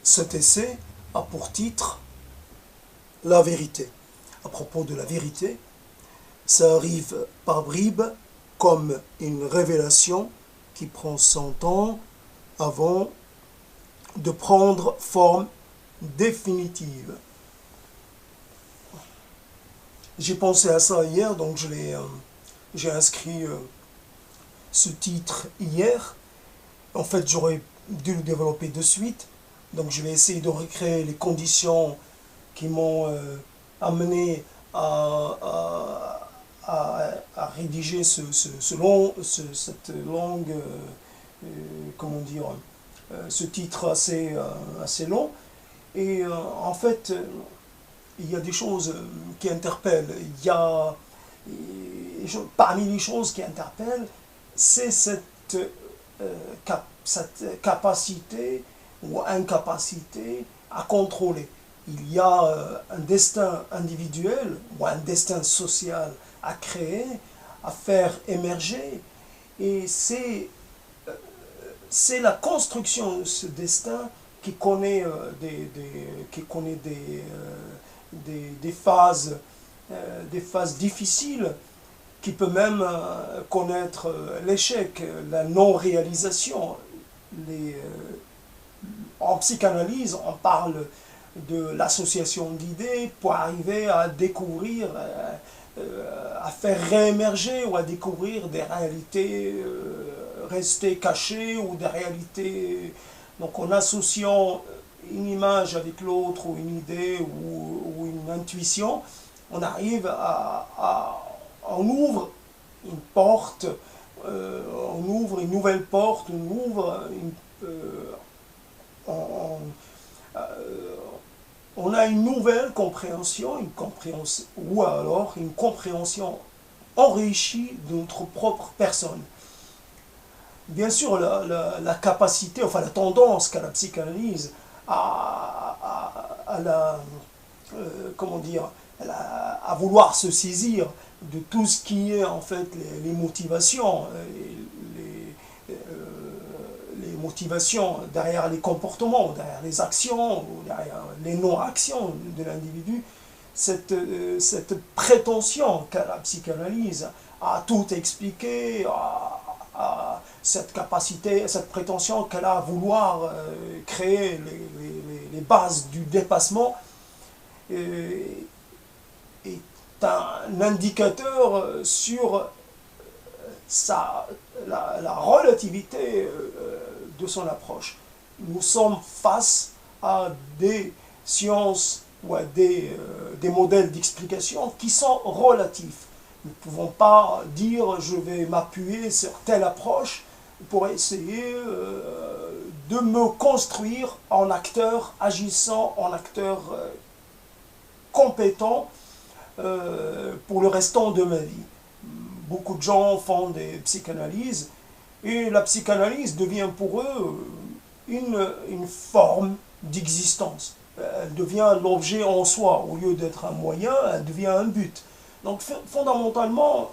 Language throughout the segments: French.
Cet essai a pour titre La vérité. À propos de la vérité, ça arrive par bribes comme une révélation qui prend son temps avant de prendre forme définitive. J'ai pensé à ça hier, donc j'ai inscrit ce titre hier. En fait, j'aurais dû le développer de suite, donc je vais essayer de recréer les conditions qui m'ont amené à rédiger cette longue, comment dire, ce titre assez long. Et en fait, il y a des choses qui interpellent. Parmi les choses qui interpellent, c'est cette capacité ou incapacité à contrôler. Il y a un destin individuel ou un destin social à créer, à faire émerger, et c'est la construction de ce destin qui connaît des phases difficiles, qui peut même connaître l'échec, la non-réalisation. En psychanalyse, on parle de l'association d'idées pour arriver à découvrir, à faire réémerger ou à découvrir des réalités restées cachées ou des réalités. Donc en associant une image avec l'autre ou une idée ou une intuition, on arrive on ouvre une porte, on ouvre une nouvelle porte, on a une nouvelle compréhension, ou alors une compréhension enrichie de notre propre personne. Bien sûr, la capacité, enfin la tendance qu'a la psychanalyse comment dire, à vouloir se saisir de tout ce qui est en fait les motivations, les motivations derrière les comportements, derrière les actions, ou derrière les non-actions de l'individu, cette prétention qu'a la psychanalyse à tout expliquer, à cette capacité, cette prétention qu'elle a à vouloir créer les bases du dépassement, est un indicateur sur la relativité de son approche. Nous sommes face à des sciences ou à des modèles d'explication qui sont relatifs. Nous ne pouvons pas dire je vais m'appuyer sur telle approche pour essayer de me construire en acteur agissant, en acteur compétent pour le restant de ma vie. Beaucoup de gens font des psychanalyses et la psychanalyse devient pour eux une forme d'existence. Elle devient l'objet en soi. Au lieu d'être un moyen, elle devient un but. Donc fondamentalement,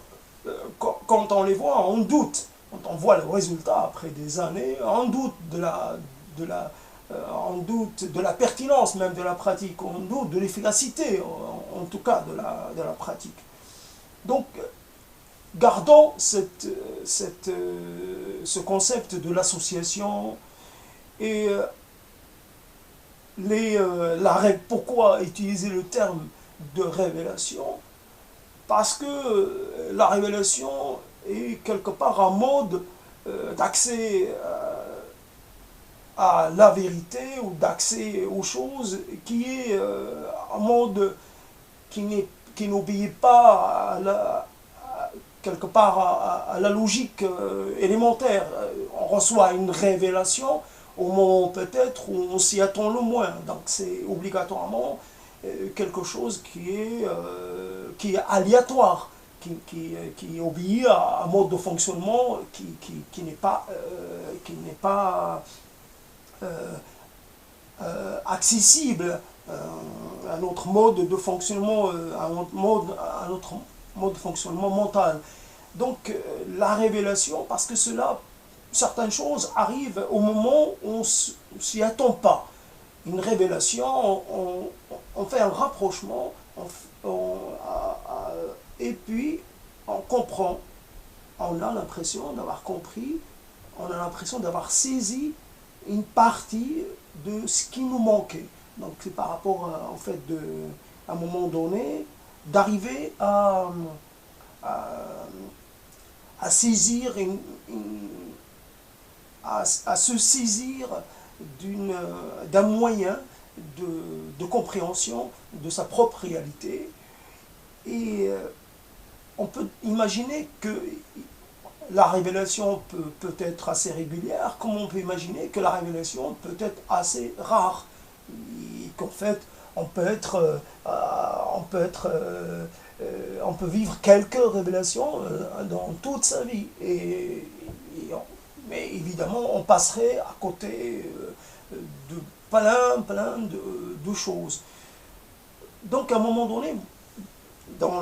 quand on les voit, on doute. Quand on voit le résultat après des années, on doute on doute de la pertinence même de la pratique, on doute de l'efficacité, en tout cas de la pratique. Donc, gardons ce concept de l'association et pourquoi utiliser le terme de révélation? Parce que la révélation est quelque part un mode d'accès à la vérité ou d'accès aux choses qui est un mode qui n'obéit pas quelque part à la logique élémentaire. On reçoit une révélation au moment peut-être où on s'y attend le moins. Donc c'est obligatoirement quelque chose qui est aléatoire, qui obéit à un mode de fonctionnement qui n'est pas accessible à notre mode de fonctionnement, à notre mode de fonctionnement mental. Donc la révélation, parce que certaines choses arrivent au moment où on ne s'y attend pas. une révélation, on fait un rapprochement, et puis on comprend, on a l'impression d'avoir compris, on a l'impression d'avoir saisi une partie de ce qui nous manquait. Donc c'est par rapport en fait à un moment donné d'arriver à saisir à se saisir d'un moyen de compréhension de sa propre réalité. Et on peut imaginer que la révélation peut être assez régulière, comme on peut imaginer que la révélation peut être assez rare. Et qu'en fait, on peut vivre quelques révélations dans toute sa vie. Mais évidemment, on passerait à côté de plein de choses. Donc, à un moment donné, dans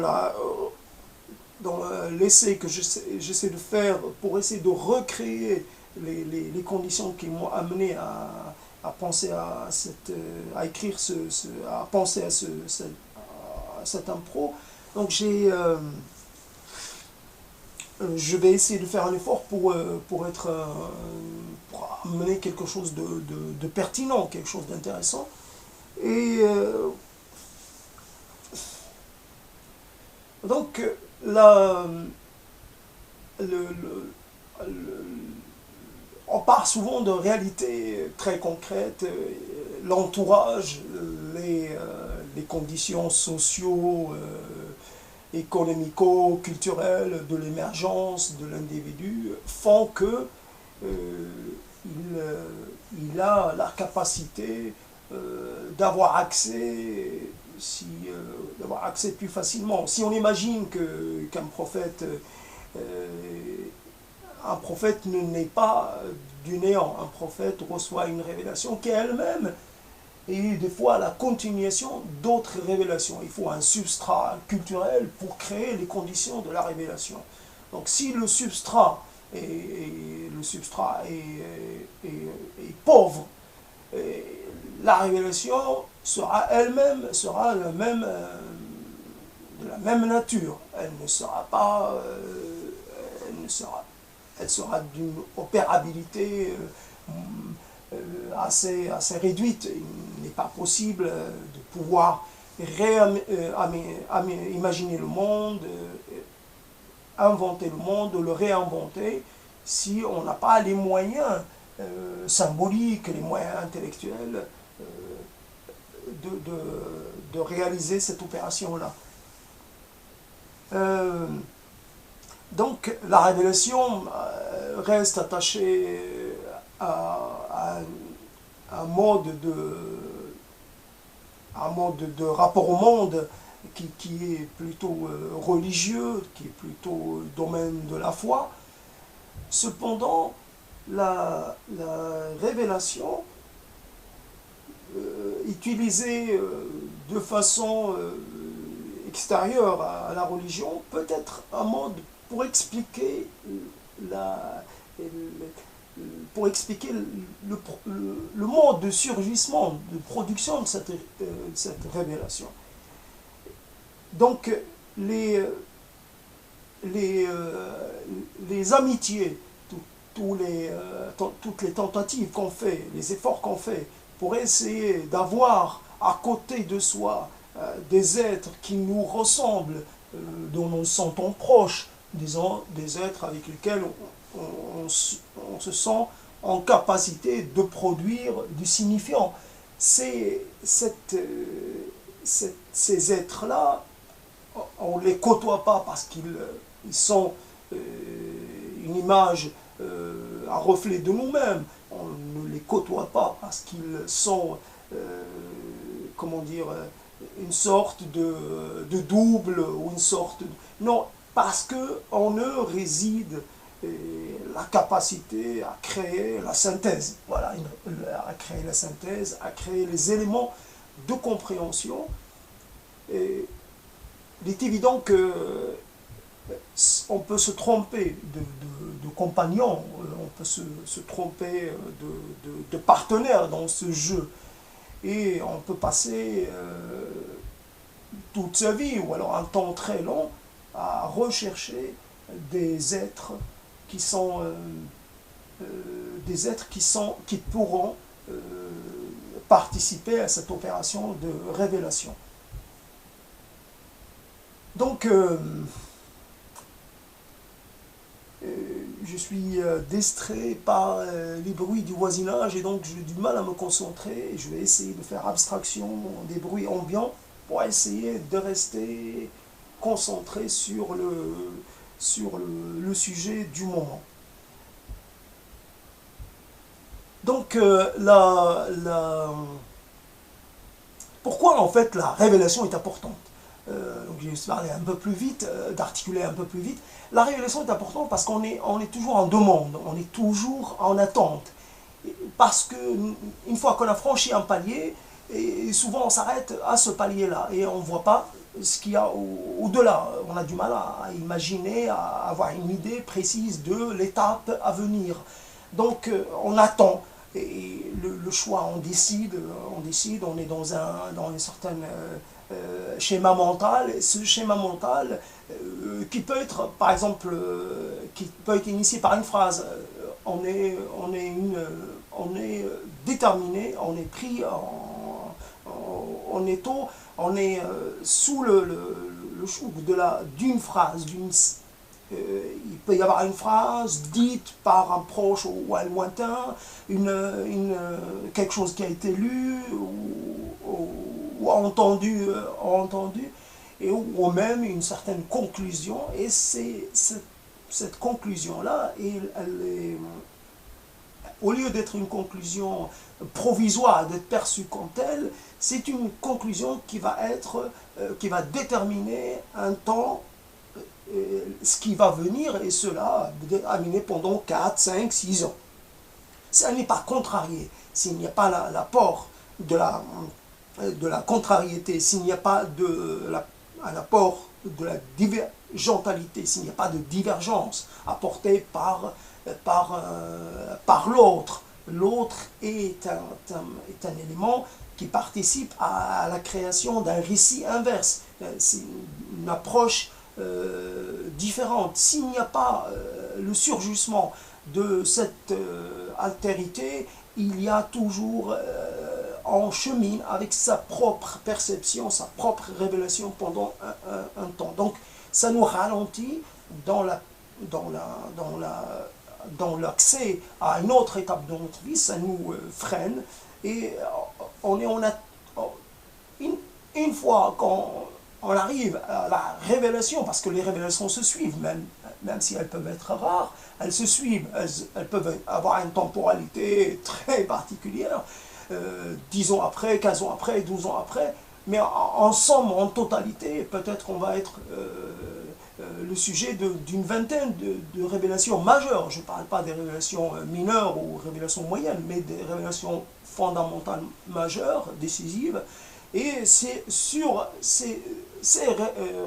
l'essai que j'essaie de faire pour essayer de recréer les conditions qui m'ont amené à penser à écrire à penser à cette impro. Donc je vais essayer de faire un effort pour amener quelque chose de pertinent, quelque chose d'intéressant. Et donc là, on part souvent de réalités très concrètes, l'entourage, les conditions sociaux, économico-culturelles de l'émergence de l'individu font que il a la capacité d'avoir accès plus facilement. Si on imagine qu'un prophète ne naît pas du néant, un prophète reçoit une révélation qui est elle-même et des fois la continuation d'autres révélations. Il faut un substrat culturel pour créer les conditions de la révélation. Donc si le substrat est pauvre, la révélation sera elle-même de la même nature. Elle sera d'une opérabilité assez réduite. Il n'est pas possible de pouvoir imaginer le monde, inventer le monde, le réinventer, si on n'a pas les moyens symboliques, les moyens intellectuels de réaliser cette opération-là. Donc la révélation reste attachée à un mode de rapport au monde qui est plutôt religieux, qui est plutôt le domaine de la foi. Cependant, la révélation utilisée de façon extérieure à la religion peut être un mode pour expliquer le mode de surgissement, de production de cette révélation. Donc les amitiés, toutes les tentatives qu'on fait, les efforts qu'on fait pour essayer d'avoir à côté de soi des êtres qui nous ressemblent, dont nous nous sentons proches, disons des êtres avec lesquels on se sent en capacité de produire du signifiant. Ces êtres-là, on ne les côtoie pas parce qu'ils sont une image, un reflet de nous-mêmes. On ne les côtoie pas parce qu'ils sont, une sorte de double ou une sorte de... Non, parce qu'en eux réside la capacité à créer la synthèse. Voilà, à créer la synthèse, à créer les éléments de compréhension. Et il est évident que on peut se tromper de compagnon, on peut se tromper de partenaire dans ce jeu. Et on peut passer toute sa vie, ou alors un temps très long, à rechercher des êtres qui sont qui pourront participer à cette opération de révélation. Donc je suis distrait par les bruits du voisinage et donc j'ai du mal à me concentrer. Je vais essayer de faire abstraction des bruits ambiants pour essayer de rester concentré sur le sujet du moment. Donc pourquoi en fait la révélation est importante? Donc je vais parler un peu plus vite, d'articuler un peu plus vite. La révélation est importante parce qu'on est toujours en demande, on est toujours en attente. Parce qu'une fois qu'on a franchi un palier, et souvent on s'arrête à ce palier-là et on ne voit pas ce qu'il y a au-delà. On a du mal à imaginer, à avoir une idée précise de l'étape à venir. Donc on attend. Et le choix, on décide, on est dans un certain schéma mental. Et ce schéma mental qui peut être, par exemple, qui peut être initié par une phrase. On est déterminé, on est pris en étau, on est sous le joug d'une phrase, il peut y avoir une phrase dite par un proche ou un lointain, quelque chose qui a été lu ou entendu, ou même une certaine conclusion. Et c'est cette conclusion-là, au lieu d'être une conclusion provisoire, d'être perçue comme telle, c'est une conclusion qui va déterminer un temps, ce qui va venir, et cela déterminé pendant 4, 5, 6 ans. Ça n'est pas contrarié. S'il n'y a pas l'apport de la contrariété, s'il n'y a pas un apport de la divergentalité, s'il n'y a pas de divergence apportée par l'autre, l'autre est un élément qui participe à la création d'un récit inverse. C'est une approche différente. S'il n'y a pas le surgissement de cette altérité, il y a toujours on chemine avec sa propre perception, sa propre révélation pendant un temps. Donc ça nous ralentit dans l'accès à une autre étape de notre vie, ça nous freine, et une fois qu'on arrive à la révélation, parce que les révélations se suivent, même si elles peuvent être rares, elles se suivent, elles peuvent avoir une temporalité très particulière, 10 ans après, 15 ans après, 12 ans après, mais en somme, en totalité, peut-être qu'on va être le sujet d'une vingtaine de révélations majeures. Je ne parle pas des révélations mineures ou révélations moyennes, mais des révélations fondamentales majeures, décisives. Et c'est sur ces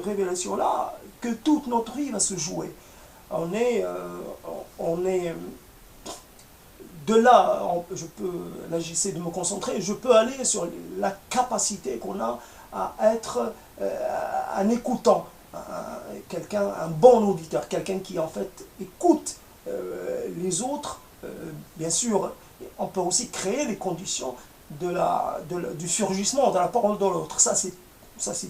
révélations-là que toute notre vie va se jouer. On est de là, là j'essaie de me concentrer, je peux aller sur la capacité qu'on a à être un écoutant, un bon auditeur, quelqu'un qui en fait écoute les autres. Bien sûr, on peut aussi créer les conditions du surgissement de la parole de l'autre. Ça c'est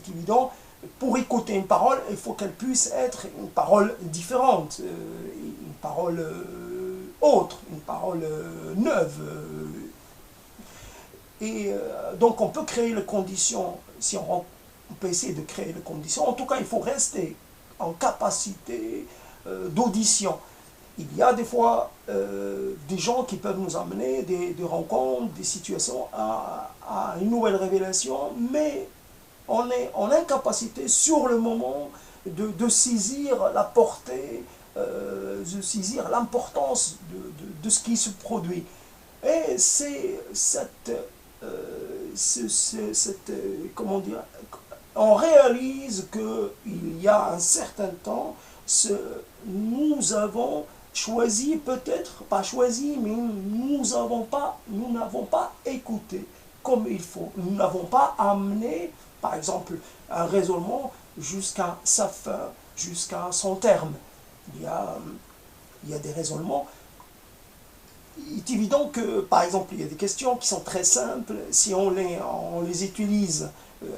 évident. Pour écouter une parole, il faut qu'elle puisse être une parole différente, une parole autre, une parole neuve. Et donc on peut créer les conditions, si on peut essayer de créer les conditions. En tout cas, il faut rester en capacité d'audition. Il y a des fois des gens qui peuvent nous amener des rencontres, des situations à une nouvelle révélation, mais on est en incapacité sur le moment de saisir la portée, de saisir l'importance de ce qui se produit. Et c'est comment dire, on réalise qu'il y a un certain temps, nous avons choisi, peut-être pas choisi, mais nous n'avons pas écouté comme il faut. Nous n'avons pas amené, par exemple, un raisonnement jusqu'à sa fin, jusqu'à son terme. Il y a des raisonnements. Il est évident que, par exemple, il y a des questions qui sont très simples. Si on les utilise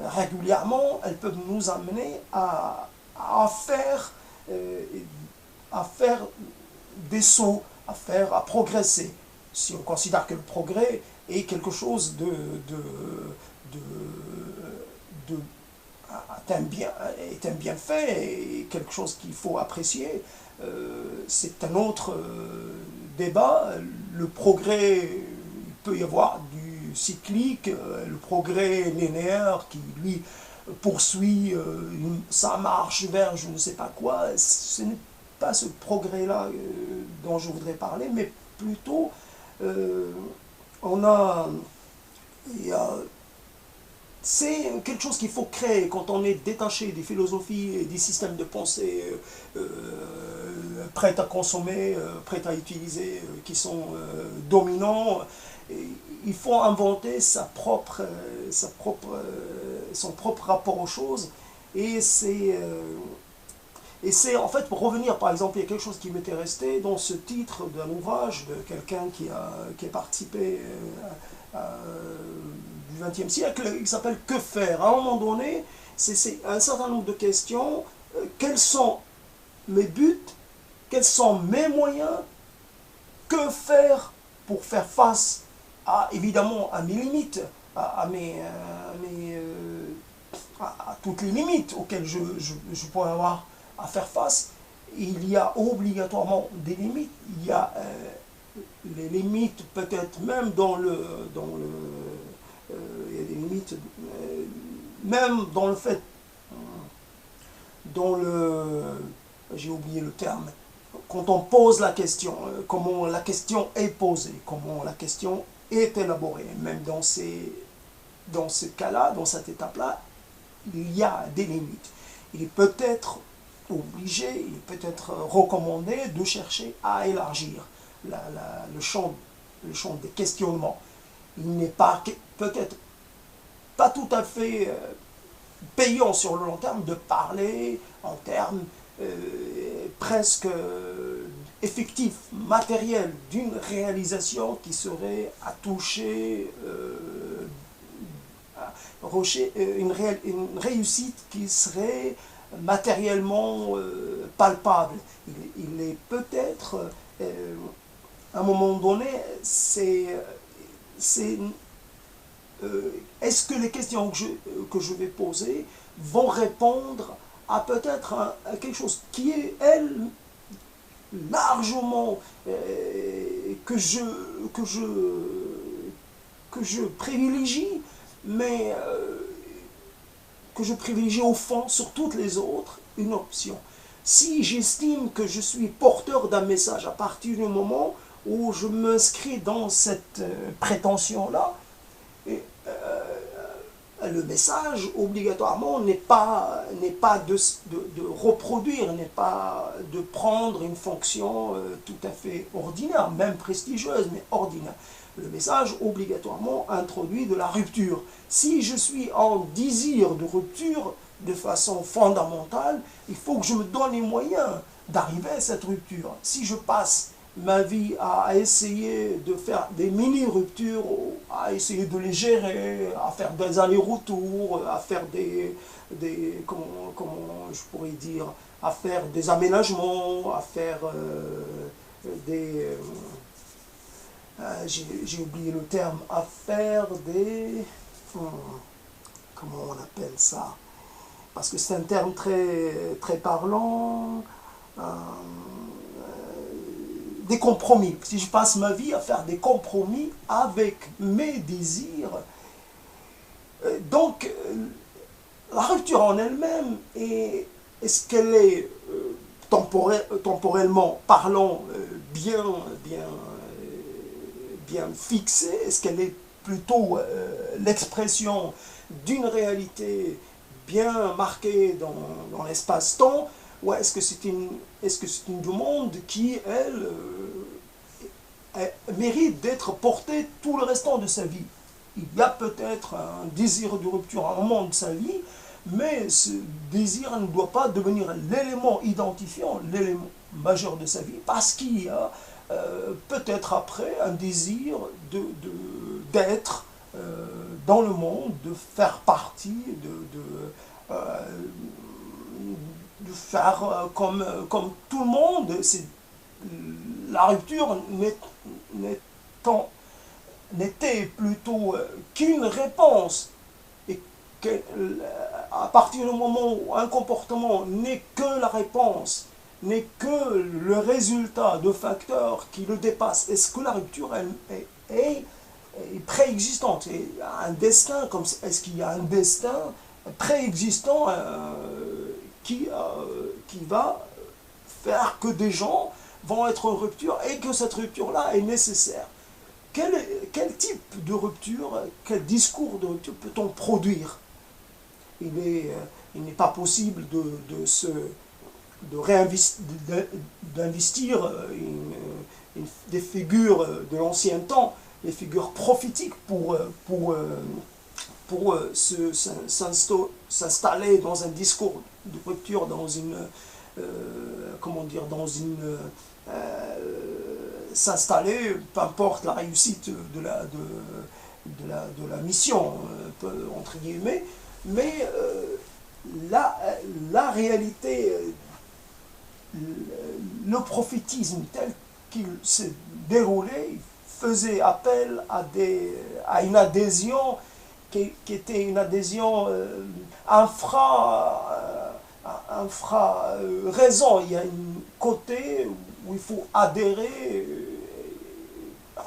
régulièrement, elles peuvent nous amener à faire des sauts, à progresser. Si on considère que le progrès est quelque chose est un bienfait et quelque chose qu'il faut apprécier, c'est un autre débat. Le progrès, il peut y avoir du cyclique, le progrès linéaire qui, lui, poursuit sa marche vers je ne sais pas quoi. Ce n'est pas ce progrès-là dont je voudrais parler, mais plutôt c'est quelque chose qu'il faut créer quand on est détaché des philosophies et des systèmes de pensée prêts à consommer, prêts à utiliser, qui sont dominants. Il faut inventer son propre rapport aux choses. Et c'est en fait, pour revenir, par exemple, il y a quelque chose qui m'était resté dans ce titre d'un ouvrage de quelqu'un qui a participé du XXe siècle, il s'appelle « Que faire ?» À un moment donné, c'est un certain nombre de questions. Quels sont mes buts? Quels sont mes moyens? Que faire pour faire face évidemment, à mes limites, à toutes les limites auxquelles je pourrais avoir à faire face? Il y a obligatoirement des limites. Il y a les limites peut-être même il y a des limites même dans le fait, j'ai oublié le terme, quand on pose la question, comment la question est posée, comment la question est élaborée, même dans ce cas-là, dans cette étape-là, il y a des limites. Il est peut-être obligé, il est peut-être recommandé de chercher à élargir le champ des questionnements. Il n'est pas peut-être pas tout à fait payant sur le long terme de parler en termes presque effectifs, matériels, d'une réalisation qui serait à toucher, une réussite qui serait matériellement palpable. Il est peut-être, à un moment donné, est-ce que les questions que je vais poser vont répondre à peut-être à quelque chose qui est, elle, largement que je privilégie, mais que je privilégie au fond sur toutes les autres, une option. Si j'estime que je suis porteur d'un message à partir du moment où je m'inscris dans cette prétention-là, le message, obligatoirement, n'est pas de reproduire, n'est pas de prendre une fonction tout à fait ordinaire, même prestigieuse, mais ordinaire. Le message, obligatoirement, introduit de la rupture. Si je suis en désir de rupture de façon fondamentale, il faut que je me donne les moyens d'arriver à cette rupture. Si je passe ma vie à essayer de faire des mini-ruptures, à essayer de les gérer, à faire des allers-retours, à faire comment je pourrais dire, à faire des aménagements, à faire j'ai oublié le terme, à faire comment on appelle ça? Parce que c'est un terme très, très parlant. Des compromis. Si je passe ma vie à faire des compromis avec mes désirs, donc la rupture en elle-même, est-ce qu'elle est temporellement parlant bien fixée? Est-ce qu'elle est plutôt l'expression d'une réalité bien marquée dans l'espace-temps? Ou est-ce que c'est une demande qui, elle, mérite d'être portée tout le restant de sa vie? il y a peut-être un désir de rupture à un moment de sa vie, mais ce désir ne doit pas devenir l'élément identifiant, l'élément majeur de sa vie, parce qu'il y a peut-être après un désir d'être dans le monde, de faire partie, euh, de faire comme tout le monde. La rupture n'était plutôt qu'une réponse. Et à partir du moment où un comportement n'est que la réponse, n'est que le résultat de facteurs qui le dépassent, est-ce que la rupture est préexistante? Est-ce qu'il y a un destin préexistant qui va faire que des gens vont être en rupture et que cette rupture-là est nécessaire? Quel type de rupture, quel discours de rupture peut-on produire? Il n'est pas possible d'investir des figures de l'ancien temps, des figures prophétiques pour s'installer dans un discours de rupture, dans une, comment dire, s'installer, peu importe la réussite de la mission, entre guillemets, mais la réalité, le prophétisme tel qu'il s'est déroulé faisait appel à une adhésion qui était une adhésion infra-raison. Il y a un côté où il faut adhérer,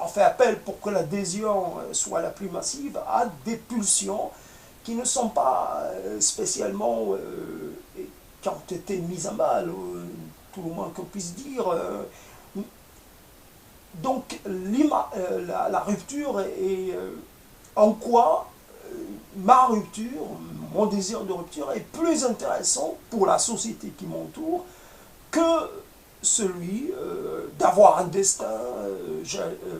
on fait appel pour que l'adhésion soit la plus massive à des pulsions qui ne sont pas spécialement, qui ont été mises à mal, tout le moins qu'on puisse dire. Donc la rupture est en quoi ma rupture, mon désir de rupture est plus intéressant pour la société qui m'entoure que celui d'avoir un destin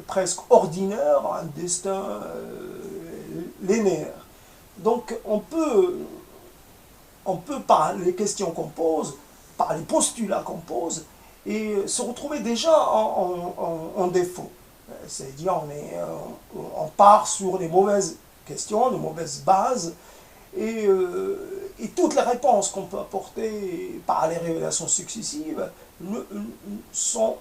presque ordinaire, un destin linéaire. Donc on peut par les questions qu'on pose, par les postulats qu'on pose, et se retrouver déjà en défaut. C'est-à-dire on part sur les mauvaises questions, les mauvaises bases, et toutes les réponses qu'on peut apporter par les révélations successives sont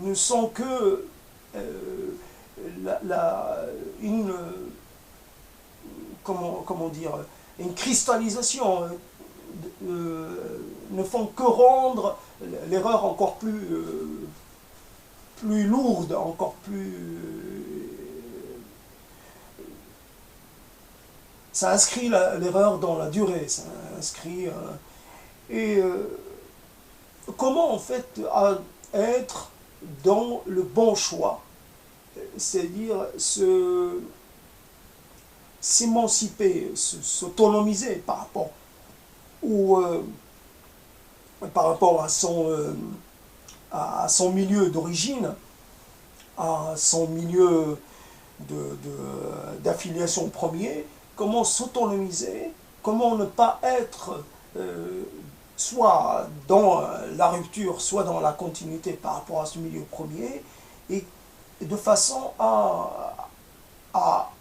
ne sont que comment dire, une cristallisation, ne font que rendre l'erreur encore plus lourde, encore plus... Ça inscrit l'erreur dans la durée, ça inscrit... comment en fait être dans le bon choix, c'est-à-dire s'émanciper, s'autonomiser par rapport à son milieu d'origine, à son milieu d'affiliation premier, comment s'autonomiser, comment ne pas être soit dans la rupture, soit dans la continuité par rapport à ce milieu premier, et de façon à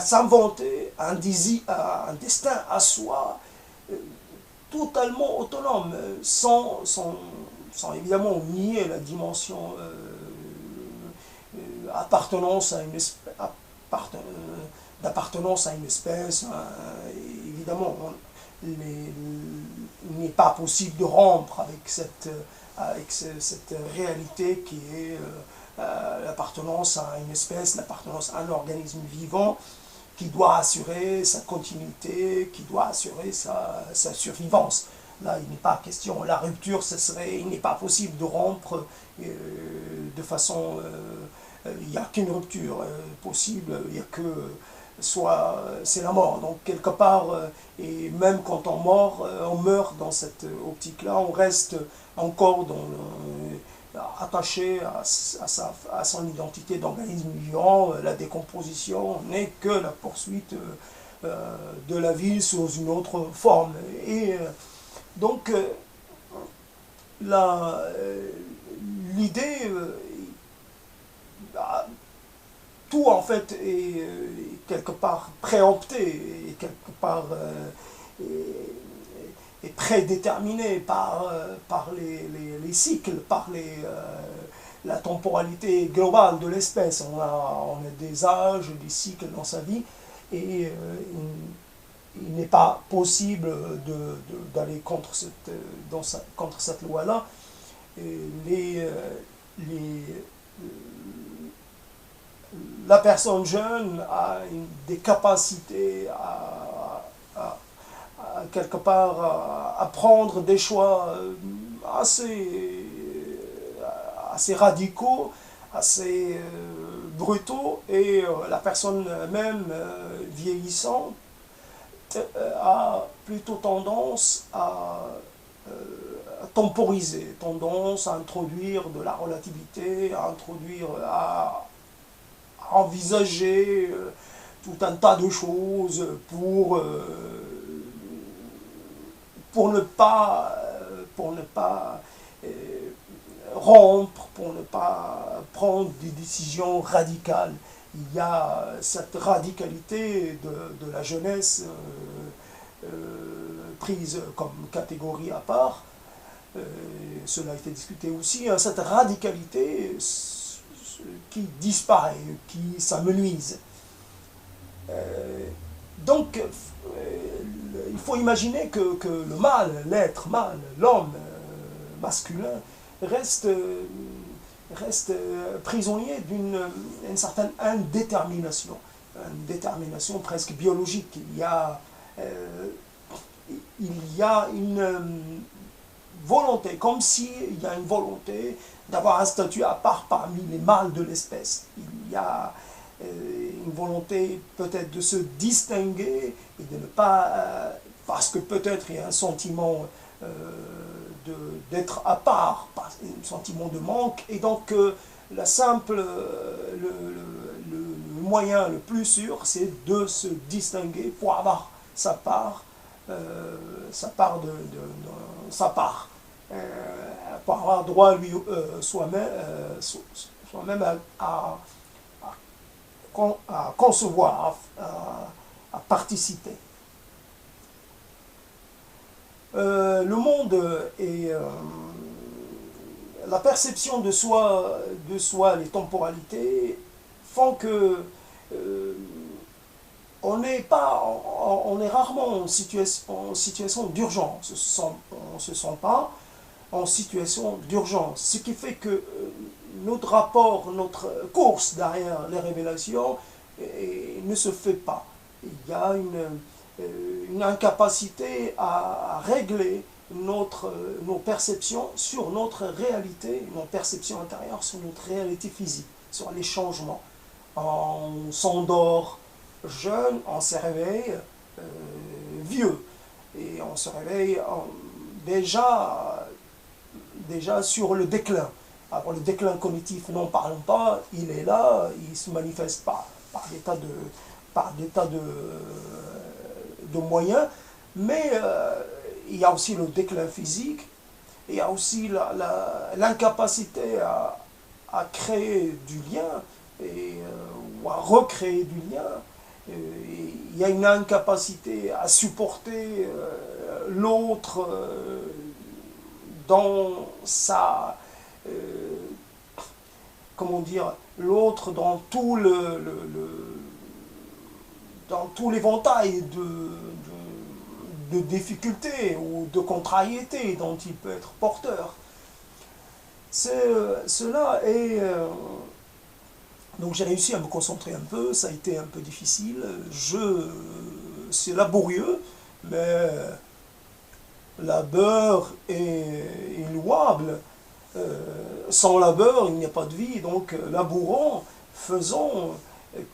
s'inventer un destin à soi totalement autonome, sans évidemment nier la dimension d'appartenance à une espèce. Évidemment, il n'est pas possible de rompre avec cette réalité qui est l'appartenance à une espèce, l'appartenance à un organisme vivant qui doit assurer sa continuité, qui doit assurer sa survivance. Là, il n'est pas question, la rupture, il n'est pas possible de rompre de façon... il n'y a qu'une rupture possible, il n'y a que... soit c'est la mort. Donc quelque part, et même quand on meurt dans cette optique-là, on reste encore attaché à son identité d'organisme vivant, la décomposition n'est que la poursuite de la vie sous une autre forme. Et donc, l'idée, tout en fait est quelque part préempté, et quelque part est prédéterminé par les cycles, par la temporalité globale de l'espèce. On a des âges, des cycles dans sa vie, et il n'est pas possible d'aller contre cette loi-là. La personne jeune a des capacités quelque part à prendre des choix assez radicaux, assez brutaux, et la personne même vieillissante a plutôt tendance à temporiser, tendance à introduire de la relativité, à envisager tout un tas de choses pour ne pas rompre, pour ne pas prendre des décisions radicales. Il y a cette radicalité de la jeunesse prise comme catégorie à part. Cela a été discuté aussi, hein, cette radicalité qui disparaît, qui s'amenuise. Donc, il faut imaginer que le mâle, l'être mâle, l'homme masculin, reste prisonnier d'une certaine indétermination, une détermination presque biologique. Il y a une volonté, comme s'il y a une volonté d'avoir un statut à part parmi les mâles de l'espèce. Il y a une volonté peut-être de se distinguer et de ne pas, parce que peut-être il y a un sentiment d'être à part, un sentiment de manque, et donc le moyen le plus sûr, c'est de se distinguer pour avoir sa part, pour avoir droit soi-même à concevoir, à participer. Le monde et la perception de soi, les temporalités, font que on est rarement en situation d'urgence. On ne se sent pas en situation d'urgence. Ce qui fait que notre rapport, notre course derrière les révélations ne se fait pas. Il y a une incapacité à régler nos perceptions sur notre réalité, nos perceptions intérieures sur notre réalité physique, sur les changements. On s'endort jeune, on se réveille vieux. Et on se réveille déjà sur le déclin. Alors le déclin cognitif, n'en parlons pas, il est là, il se manifeste par des tas de moyens, mais il y a aussi le déclin physique, il y a aussi l'incapacité à créer du lien, ou à recréer du lien. Il y a une incapacité à supporter l'autre dans sa... comment dire, l'autre dans tout dans tout l'éventail de difficultés ou de contrariétés dont il peut être porteur. Cela est... donc j'ai réussi à me concentrer un peu, ça a été un peu difficile, c'est laborieux, mais labeur est louable. Sans labeur, il n'y a pas de vie, donc labourons, faisons,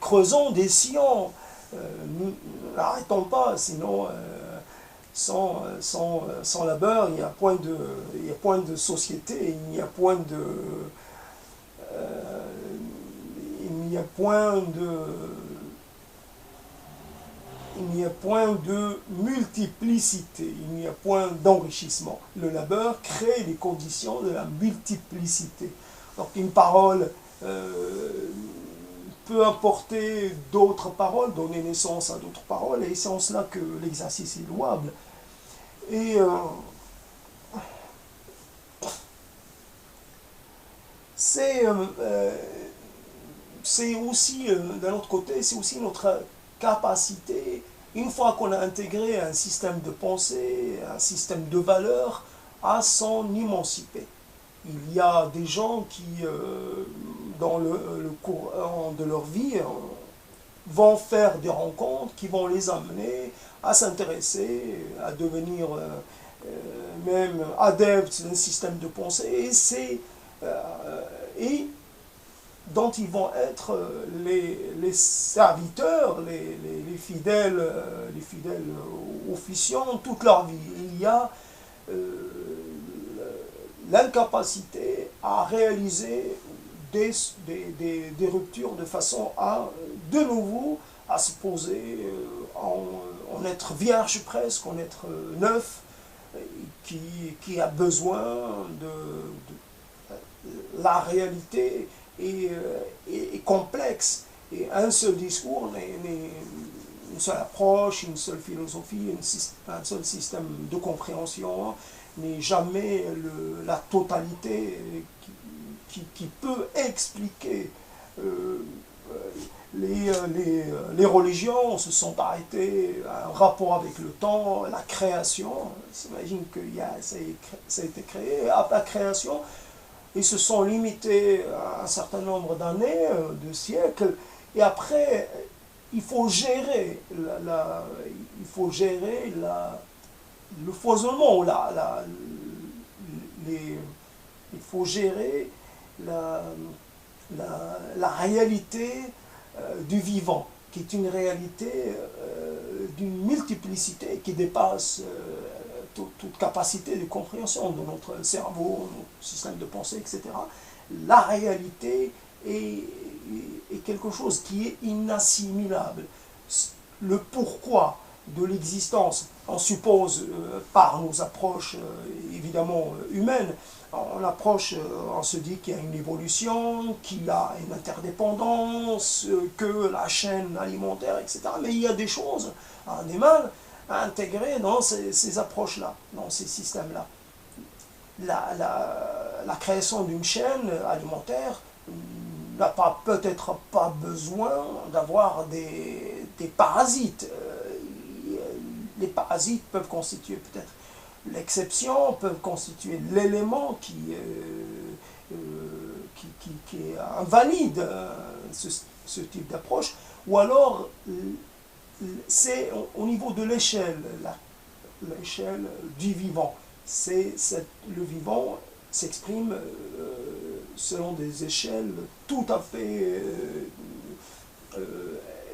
creusons, dessillons, n'arrêtons pas, sinon sans labeur, il n'y a point de société, il n'y a point de multiplicité, il n'y a point d'enrichissement. Le labeur crée les conditions de la multiplicité. Donc une parole peut apporter d'autres paroles, donner naissance à d'autres paroles, et c'est en cela que l'exercice est louable. Et c'est aussi, d'un autre côté, c'est aussi notre capacité, une fois qu'on a intégré un système de pensée, un système de valeurs, à s'en émanciper. Il y a des gens qui, dans le cours de leur vie, vont faire des rencontres qui vont les amener à s'intéresser, à devenir même adeptes d'un système de pensée, et dont ils vont être les serviteurs, les fidèles officiants toute leur vie. Il y a l'incapacité à réaliser des ruptures de façon à, de nouveau, à se poser en être vierge presque, en être neuf, qui a besoin la réalité est complexe, et un seul discours, une seule approche, une seule philosophie, un seul système de compréhension n'est jamais la totalité qui peut expliquer. Les religions se sont arrêtées à un rapport avec le temps, la création. S'imagine que ça a été créé à la création. Ils se sont limités à un certain nombre d'années, de siècles, et après, il faut gérer le foisonnement, il faut gérer la réalité du vivant, qui est une réalité d'une multiplicité qui dépasse toute capacité de compréhension de notre cerveau, notre système de pensée, etc. La réalité est quelque chose qui est inassimilable. Le pourquoi de l'existence, on suppose par nos approches évidemment humaines, on se dit qu'il y a une évolution, qu'il y a une interdépendance, que la chaîne alimentaire, etc. Mais il y a des choses, un animal, à intégrer dans ces approches-là, dans ces systèmes-là. La création d'une chaîne alimentaire n'a peut-être pas besoin d'avoir des parasites. Les parasites peuvent constituer peut-être l'exception, peuvent constituer l'élément qui invalide ce type d'approche, ou alors c'est au niveau de l'échelle du vivant. Le vivant s'exprime selon des échelles tout à fait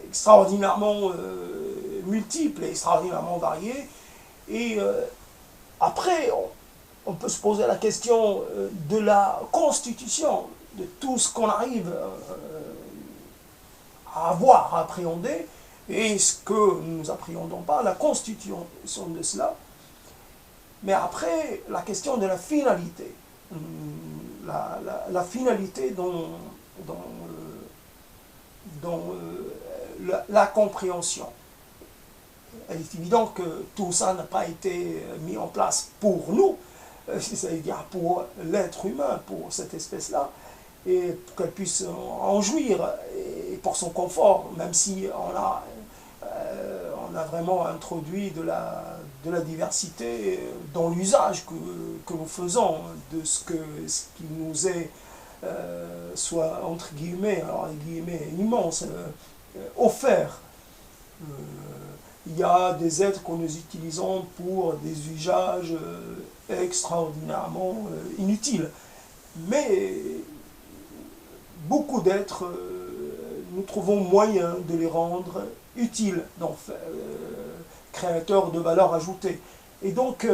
extraordinairement multiples et extraordinairement variées. Et après, on peut se poser la question de la constitution, de tout ce qu'on arrive à avoir, à appréhender, et ce que nous n'appréhendons pas, la constitution de cela. Mais après, la question de la finalité, la finalité dans la compréhension. Il est évident que tout ça n'a pas été mis en place pour nous, c'est-à-dire pour l'être humain, pour cette espèce-là, et qu'elle puisse en jouir, et pour son confort, même si on a vraiment introduit de la diversité dans l'usage que nous faisons de ce qui nous est, soit entre guillemets, alors les guillemets immenses, offert. Il y a des êtres que nous utilisons pour des usages extraordinairement inutiles. Mais beaucoup d'êtres, nous trouvons moyen de les rendre utiles, donc créateur de valeur ajoutée. Et donc,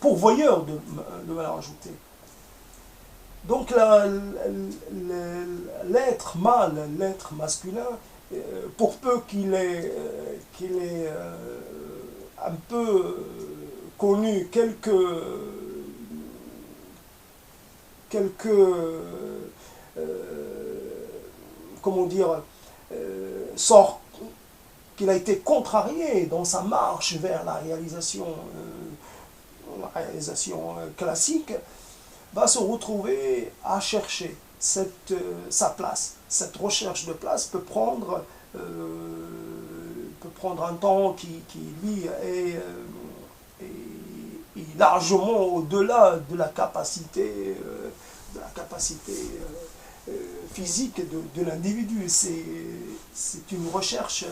pourvoyeur de valeur ajoutée. Donc l'être mâle, l'être masculin, pour peu qu'il ait un peu connu comment dire, sort qu'il a été contrarié dans sa marche vers la réalisation classique, va se retrouver à chercher sa place. Cette recherche de place peut prendre un temps qui lui, est largement au-delà de la capacité, physique de l'individu. C'est une recherche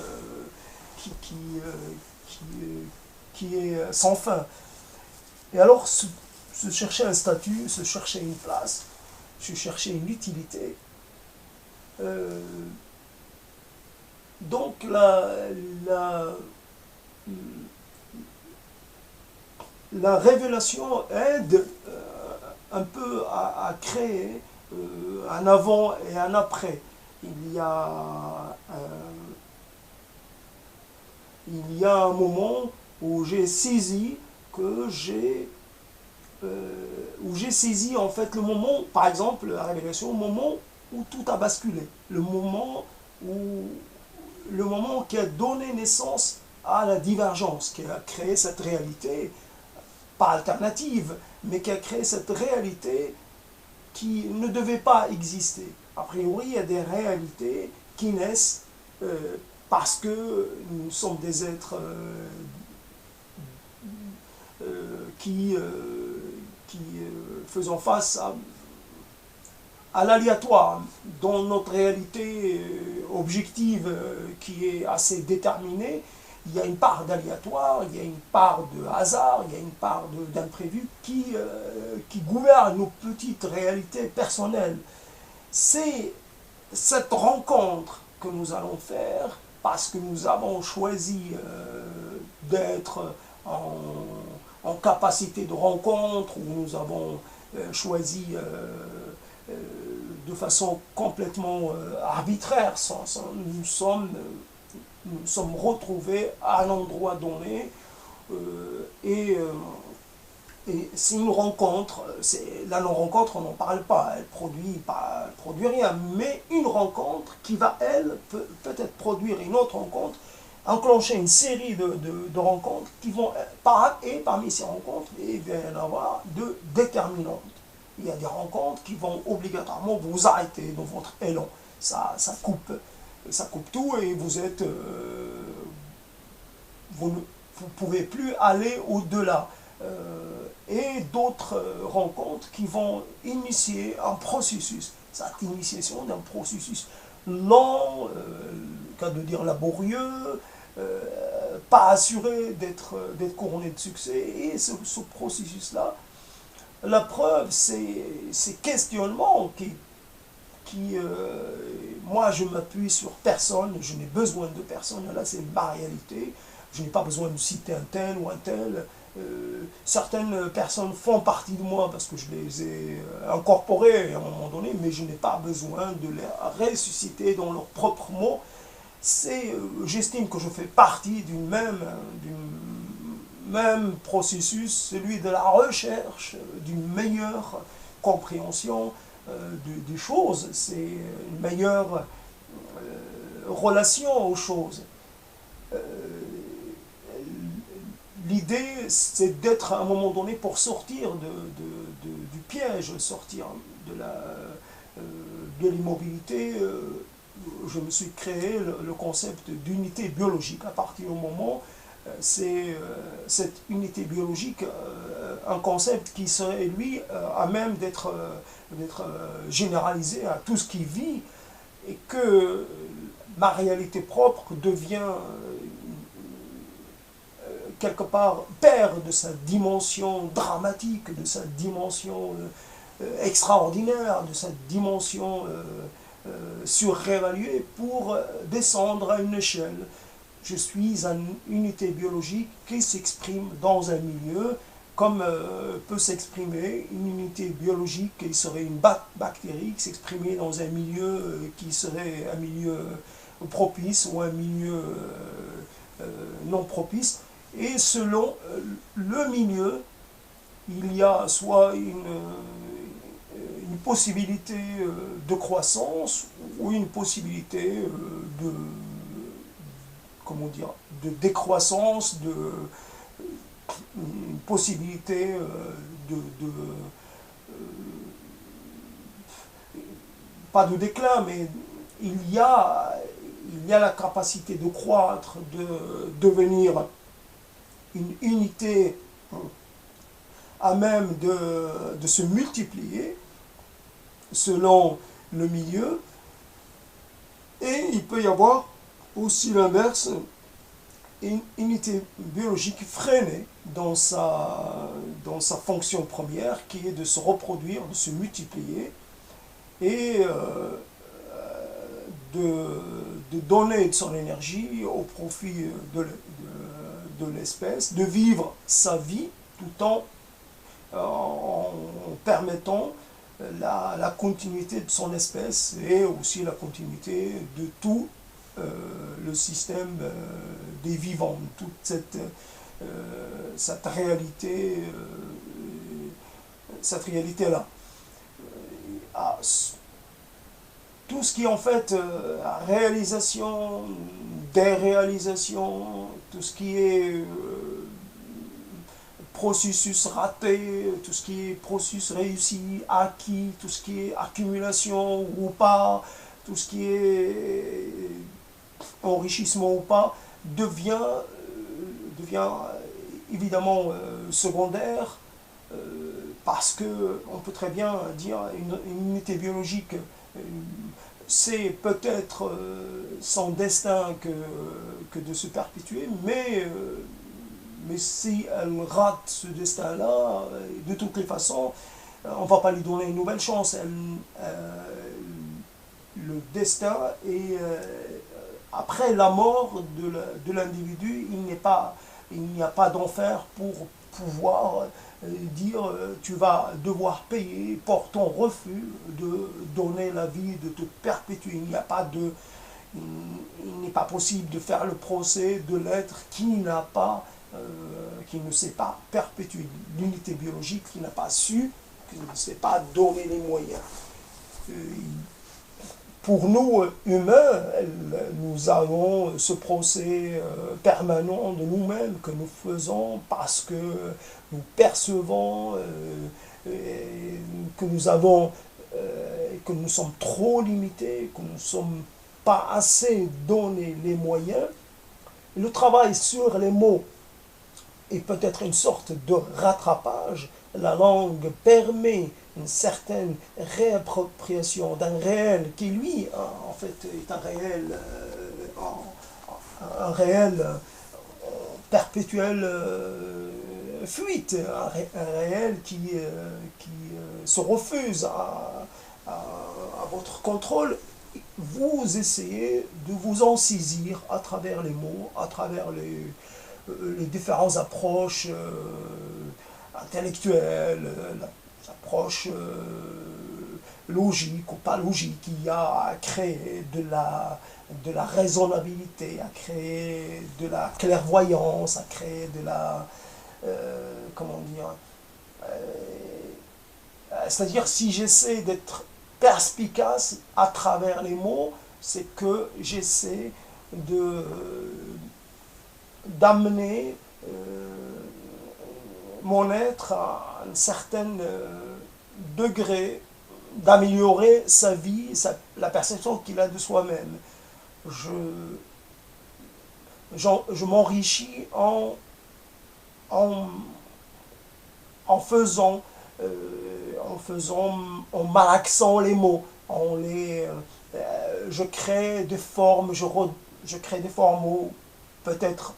qui est sans fin. Et alors, se chercher un statut, se chercher une place, se chercher une utilité. Donc la révélation aide un peu à créer un avant et un après. Il y a un moment où j'ai saisi en fait le moment, par exemple, la révélation, au moment où tout a basculé, le moment qui a donné naissance à la divergence, qui a créé cette réalité, pas alternative, mais qui a créé cette réalité qui ne devait pas exister. A priori, il y a des réalités qui naissent parce que nous sommes des êtres qui faisons face à l'aléatoire dans notre réalité objective qui est assez déterminée. Il y a une part d'aléatoire, il y a une part de hasard, il y a une part d'imprévu qui gouverne nos petites réalités personnelles. C'est cette rencontre que nous allons faire parce que nous avons choisi d'être en capacité de rencontre, où nous avons choisi de façon complètement arbitraire, nous sommes retrouvés à un endroit donné et c'est une rencontre. La non-rencontre, on n'en parle pas, elle produit rien, mais une rencontre qui va, elle, peut-être produire une autre rencontre, enclencher une série de rencontres qui vont, et parmi ces rencontres, il va y en avoir de déterminantes. Il y a des rencontres qui vont obligatoirement vous arrêter dans votre élan. Ça coupe tout et vous ne pouvez plus aller au-delà. Et d'autres rencontres qui vont initier un processus. Cette initiation d'un processus lent, cas de dire laborieux, pas assuré d'être couronné de succès. Et ce processus-là, la preuve, ces questionnements moi je m'appuie sur personne, je n'ai besoin de personne, là c'est ma réalité, je n'ai pas besoin de citer un tel ou un tel. Certaines personnes font partie de moi parce que je les ai incorporées à un moment donné, mais je n'ai pas besoin de les ressusciter dans leurs propres mots. J'estime que je fais partie du même processus, celui de la recherche d'une meilleure compréhension des choses, c'est une meilleure relation aux choses. L'idée, c'est d'être à un moment donné pour sortir du piège, sortir de l'immobilité. Je me suis créé le concept d'unité biologique. À partir du moment, c'est cette unité biologique, un concept qui serait, lui, à même d'être généralisé à tout ce qui vit, et que ma réalité propre devient quelque part perd de sa dimension dramatique, de sa dimension extraordinaire, de sa dimension surévaluée pour descendre à une échelle. je suis une unité biologique qui s'exprime dans un milieu, comme peut s'exprimer une unité biologique qui serait une bactérie, qui s'exprimerait dans un milieu qui serait un milieu propice ou un milieu non propice. Et selon le milieu, il y a soit une possibilité de croissance ou une possibilité de, comment dire, de décroissance, une possibilité pas de déclin, mais il y a, il y a la capacité de croître, de devenir une unité à même de se multiplier selon le milieu. Et il peut y avoir aussi l'inverse, une unité biologique freinée dans sa fonction première, qui est de se reproduire, de se multiplier, et de donner de son énergie au profit de l'espèce, de vivre sa vie tout en permettant la continuité de son espèce et aussi la continuité de tout le système des vivants, toute cette réalité-là. Tout ce qui est en fait réalisation, déréalisation, tout ce qui est processus raté, tout ce qui est processus réussi, acquis, tout ce qui est accumulation ou pas, tout ce qui est enrichissement ou pas, devient évidemment secondaire, parce que on peut très bien dire une unité biologique, c'est peut-être son destin que de se perpétuer, mais si elle rate ce destin-là, de toutes les façons, on ne va pas lui donner une nouvelle chance. Le destin est après la mort de l'individu, il n'y a pas d'enfer pour pouvoir dire tu vas devoir payer pour ton refus de donner la vie, de te perpétuer. Il n'est pas possible de faire le procès de l'être qui ne s'est pas perpétué, l'unité biologique qui n'a pas su, qui ne s'est pas donné les moyens. Pour nous, humains, nous avons ce procès permanent de nous-mêmes que nous faisons parce que nous percevons que nous sommes trop limités, que nous ne sommes pas assez donné les moyens. Le travail sur les mots est peut-être une sorte de rattrapage. La langue permet une certaine réappropriation d'un réel qui, lui, en fait, est un réel perpétuelle fuite, un réel qui se refuse à votre contrôle. Vous essayez de vous en saisir à travers les mots, à travers les différentes approches intellectuelles, l'approche logique ou pas logique, il y a à créer de la raisonnabilité, à créer de la clairvoyance, à créer de la... comment dire... c'est-à-dire, si j'essaie d'être perspicace à travers les mots, c'est que j'essaie d'amener mon être à un certain degré, d'améliorer sa vie, la perception qu'il a de soi-même. Je m'enrichis en faisant, en malaxant les mots, je crée des formes, je crée des formes où peut-être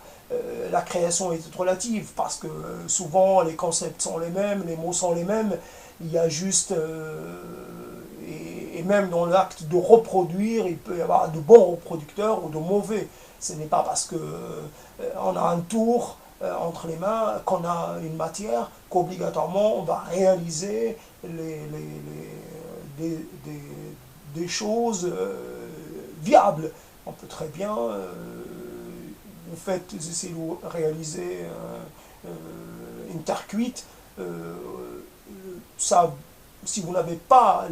la création est relative, parce que souvent les concepts sont les mêmes, les mots sont les mêmes, il y a juste, et Et même dans l'acte de reproduire, il peut y avoir de bons reproducteurs ou de mauvais. Ce n'est pas parce que on a un tour entre les mains, qu'on a une matière, qu'obligatoirement on va réaliser des choses viables. On peut très bien, vous faites, vous essayez de réaliser une terre cuite, ça, si vous n'avez pas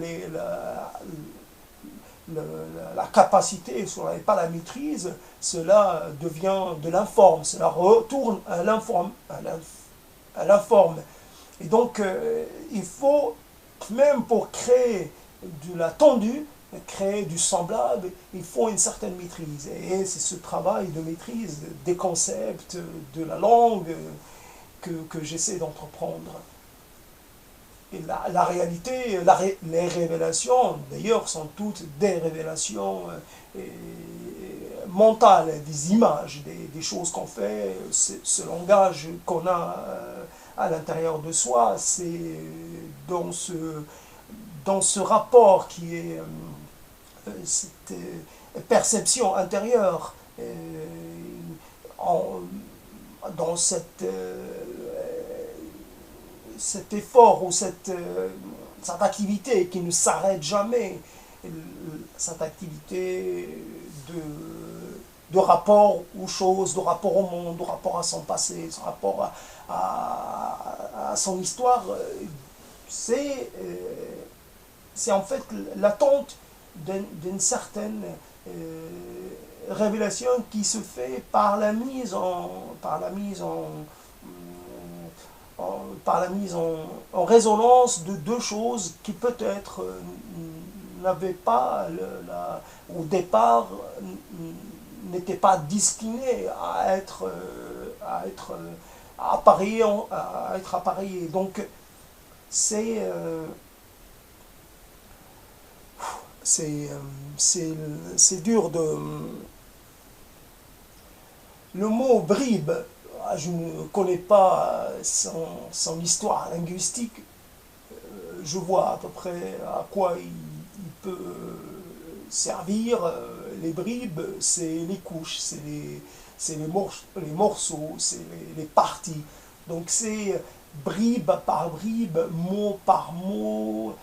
la capacité, si vous n'avez pas la maîtrise, cela devient de l'informe, cela retourne à l'informe. Et donc, il faut, même pour créer de la tendue, créer du semblable, il faut une certaine maîtrise. Et c'est ce travail de maîtrise des concepts, de la langue, que j'essaie d'entreprendre. Et la réalité, les révélations, d'ailleurs, sont toutes des révélations mentales, des images, des choses qu'on fait, ce langage qu'on a à l'intérieur de soi, c'est dans ce rapport qui est cette perception intérieure, dans cet effort ou cette activité qui ne s'arrête jamais, cette activité de rapport aux choses, de rapport au monde, de rapport à son passé, de rapport à son histoire, c'est en fait l'attente d'une certaine révélation qui se fait par la mise en résonance de deux choses qui peut-être n'avaient pas, au départ, n'étaient pas destinées à être appareillées. Donc, c'est dur de... Le mot bribe, je ne connais pas son histoire linguistique, je vois à peu près à quoi il peut servir. Les bribes, c'est les couches, c'est les morceaux, c'est les parties. Donc c'est bribe par bribe, mot par mot,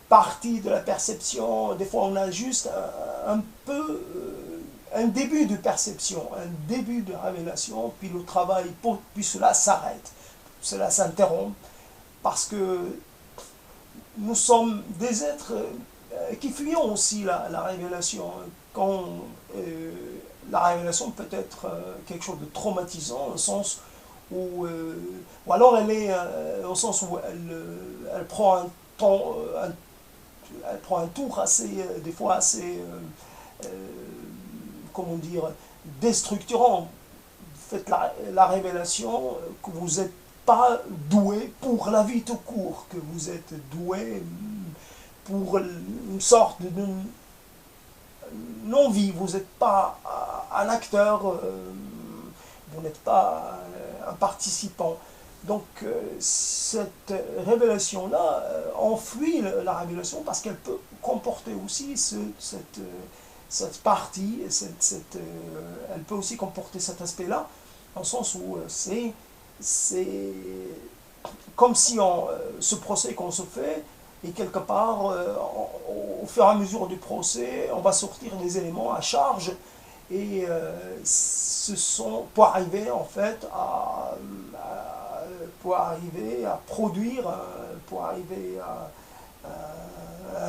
partie de la perception. Des fois on a juste un peu un début de perception, un début de révélation, puis le travail, puis cela s'arrête, cela s'interrompt, parce que nous sommes des êtres qui fuyons aussi la révélation. Quand la révélation peut être quelque chose de traumatisant, au sens où, ou alors elle est au sens où elle prend un temps, elle prend un tour assez, des fois assez, comment dire, déstructurant. Faites la révélation que vous n'êtes pas doué pour la vie tout court, que vous êtes doué pour une sorte de non-vie. Vous n'êtes pas un acteur, vous n'êtes pas un participant. Donc cette révélation-là enfuit la révélation parce qu'elle peut comporter aussi cette partie, elle peut aussi comporter cet aspect-là, dans le sens où c'est comme si ce procès qu'on se fait, et quelque part, au fur et à mesure du procès, on va sortir des éléments à charge, et pour arriver en fait à produire, pour arriver à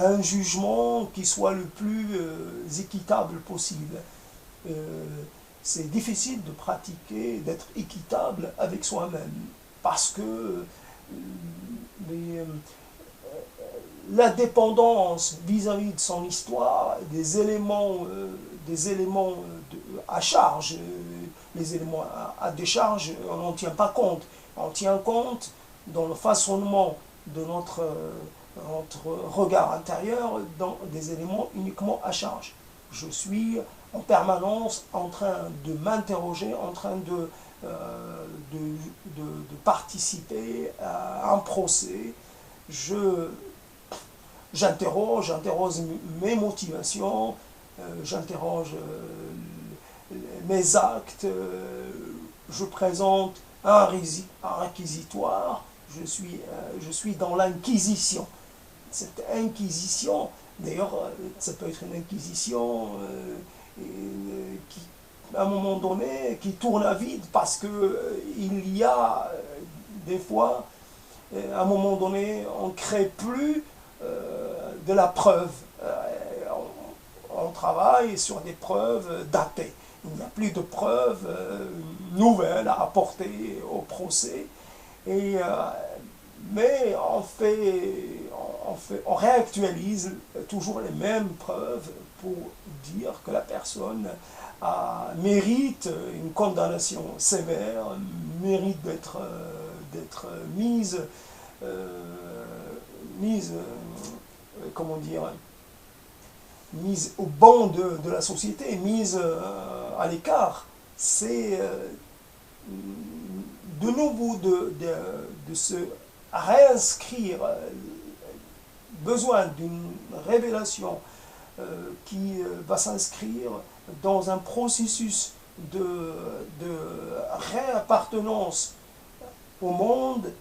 un jugement qui soit le plus équitable possible. C'est difficile de pratiquer, d'être équitable avec soi-même, parce que la dépendance vis-à-vis de son histoire, des éléments à charge, les éléments à décharge, on n'en tient pas compte. On tient compte dans le façonnement de notre regard intérieur dans des éléments uniquement à charge. Je suis en permanence en train de m'interroger, en train de participer à un procès j'interroge mes motivations, j'interroge mes actes, je présente un réquisitoire, je suis dans l'inquisition. Cette inquisition, d'ailleurs, ça peut être une inquisition qui, à un moment donné, qui tourne à vide parce qu'il y a des fois, à un moment donné, on ne crée plus de la preuve. On travaille sur des preuves datées. Il n'y a plus de preuves nouvelles à apporter au procès. Mais on réactualise toujours les mêmes preuves pour dire que la personne mérite une condamnation sévère, mérite d'être mise, comment dire, mise au banc de la société, mise à l'écart. C'est de nouveau de se réinscrire, besoin d'une révélation qui va s'inscrire dans un processus de réappartenance au monde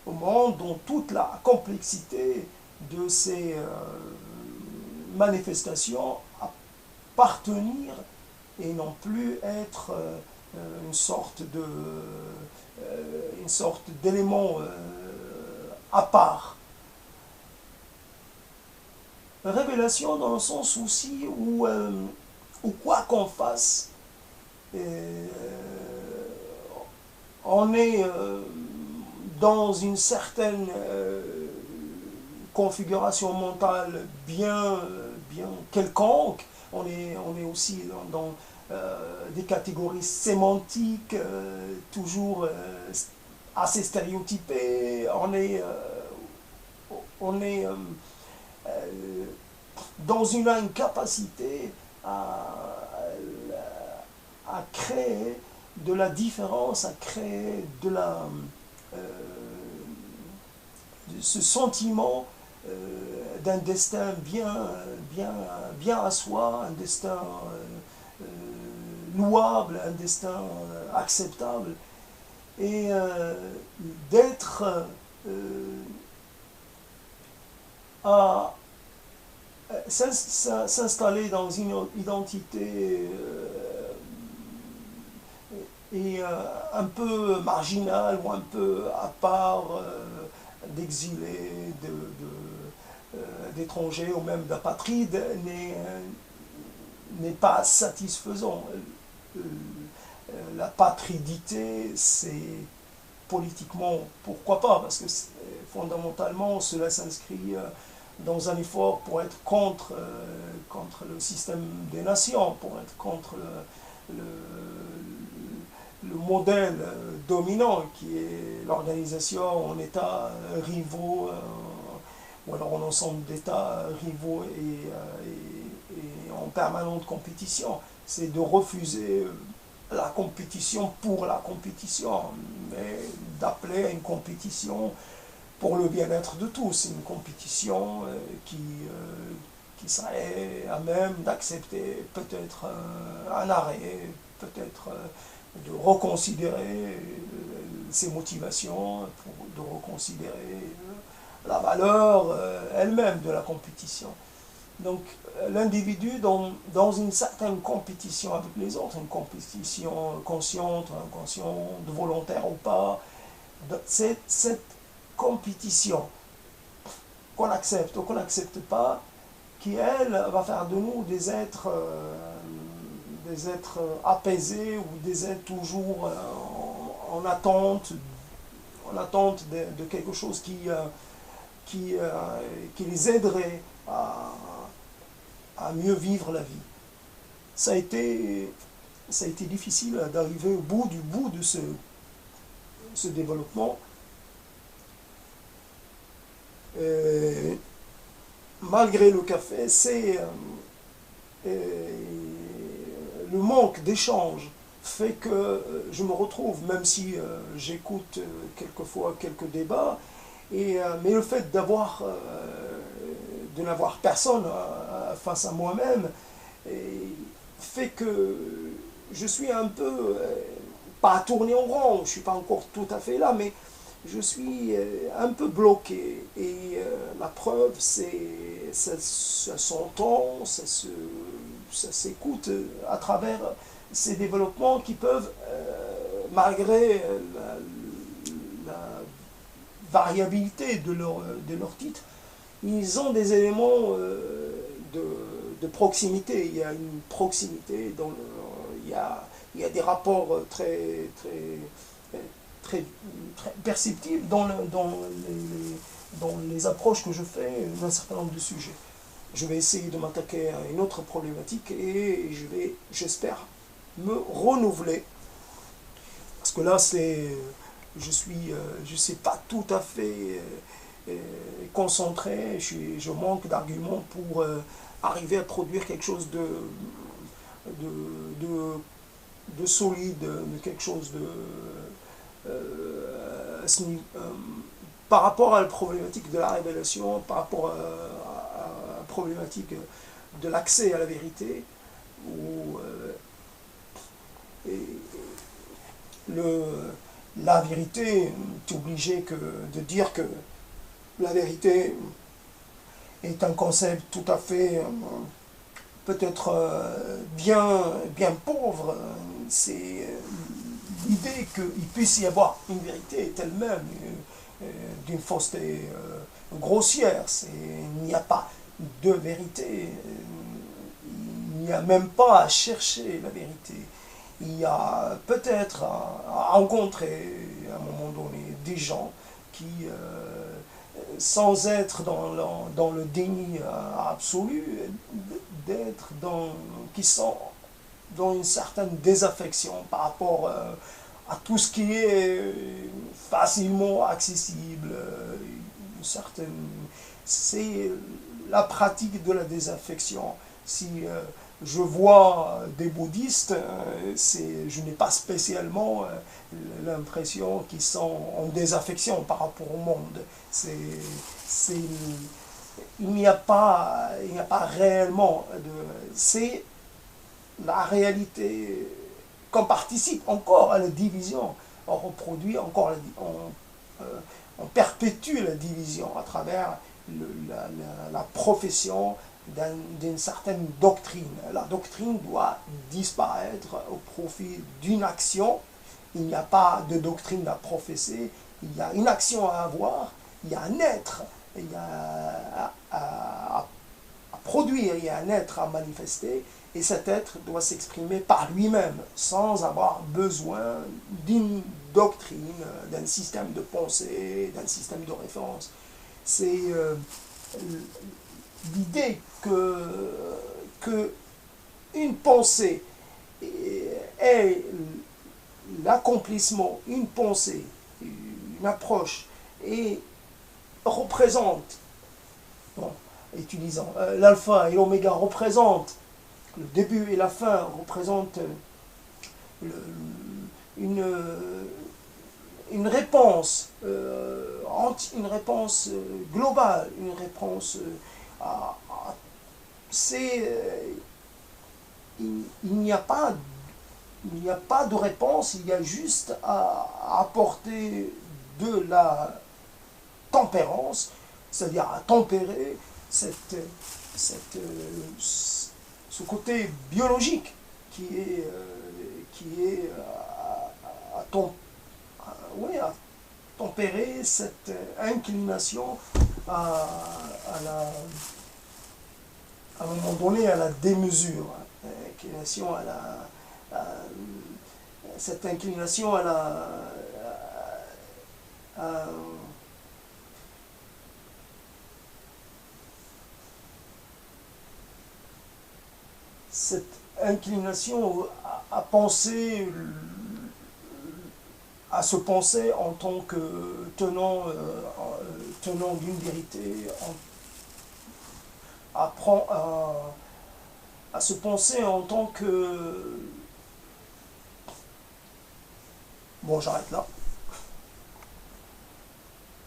dont toute la complexité de ces manifestations appartenir et non plus être une sorte d'élément à part. Révélation dans le sens aussi où quoi qu'on fasse, on est dans une certaine configuration mentale bien quelconque. On est aussi dans des catégories sémantiques toujours assez stéréotypées. On est dans une incapacité à créer de la différence, à créer de ce sentiment d'un destin bien à soi, un destin louable, un destin acceptable, et d'être à s'installer dans une identité et un peu marginale ou un peu à part d'exilés, d'étrangers ou même d'apatrides n'est pas satisfaisant. La patridité, c'est politiquement, pourquoi pas, parce que fondamentalement cela s'inscrit dans un effort pour être contre le système des nations, pour être contre le modèle dominant qui est l'organisation en États rivaux, ou alors en ensemble d'États rivaux et en permanente compétition. C'est de refuser la compétition pour la compétition, mais d'appeler à une compétition pour le bien-être de tous, une compétition qui serait à même d'accepter peut-être un arrêt, peut-être de reconsidérer ses motivations, de reconsidérer la valeur elle-même de la compétition. Donc l'individu dans une certaine compétition avec les autres, une compétition consciente, inconsciente, volontaire ou pas, cette compétition qu'on accepte ou qu'on n'accepte pas, qui elle va faire de nous des êtres apaisés ou des êtres toujours en attente de quelque chose qui les aiderait à mieux vivre la vie. Ça a été difficile d'arriver au bout de ce développement. Et malgré le café, c'est le manque d'échange fait que je me retrouve, même si j'écoute quelquefois quelques débats, Mais le fait de n'avoir personne face à moi-même fait que je suis un peu, pas tourné en rond, je ne suis pas encore tout à fait là, mais je suis un peu bloqué. Et la preuve, ça s'entend, ça s'écoute à travers ces développements qui peuvent, malgré la variabilité de leur titre, ils ont des éléments de proximité. Il y a une proximité, il y a des rapports très perceptibles dans les approches que je fais d'un certain nombre de sujets. Je vais essayer de m'attaquer à une autre problématique et j'espère, me renouveler. Parce que là, je ne suis pas tout à fait concentré, je manque d'arguments pour arriver à produire quelque chose de solide, de quelque chose par rapport à la problématique de la révélation, par rapport à la problématique de l'accès à la vérité, où la vérité, tu es obligé de dire que la vérité est un concept tout à fait peut-être bien pauvre. C'est l'idée qu'il puisse y avoir une vérité est elle-même d'une fausseté grossière. Il n'y a pas de vérité, il n'y a même pas à chercher la vérité. Il y a peut-être à rencontrer à un moment donné des gens qui, sans être dans le déni absolu, qui sont dans une certaine désaffection par rapport à tout ce qui est facilement accessible. C'est la pratique de la désaffection. Si je vois des bouddhistes, je n'ai pas spécialement l'impression qu'ils sont en désaffection par rapport au monde. Il n'y a pas réellement c'est la réalité qu'on participe encore à la division. On reproduit encore, on perpétue la division à travers la profession d'une certaine doctrine. La doctrine doit disparaître au profit d'une action. Il n'y a pas de doctrine à professer, il y a une action à avoir, il y a un être, il y a à produire, il y a un être à manifester, et cet être doit s'exprimer par lui-même, sans avoir besoin d'une doctrine, d'un système de pensée, d'un système de référence. C'est l'idée que une pensée est l'accomplissement, une pensée, une approche, et représente, bon, utilisant l'alpha et l'oméga, représente le début et la fin, représente une réponse, une réponse globale, une réponse il n'y a pas de réponse, il y a juste à apporter de la tempérance, c'est-à-dire à tempérer ce côté biologique qui est à tempérer cette inclination à un moment donné à la démesure, cette inclination cette inclination à penser, à se penser en tant que tenant d'une vérité, à se penser en tant que... Bon, j'arrête là.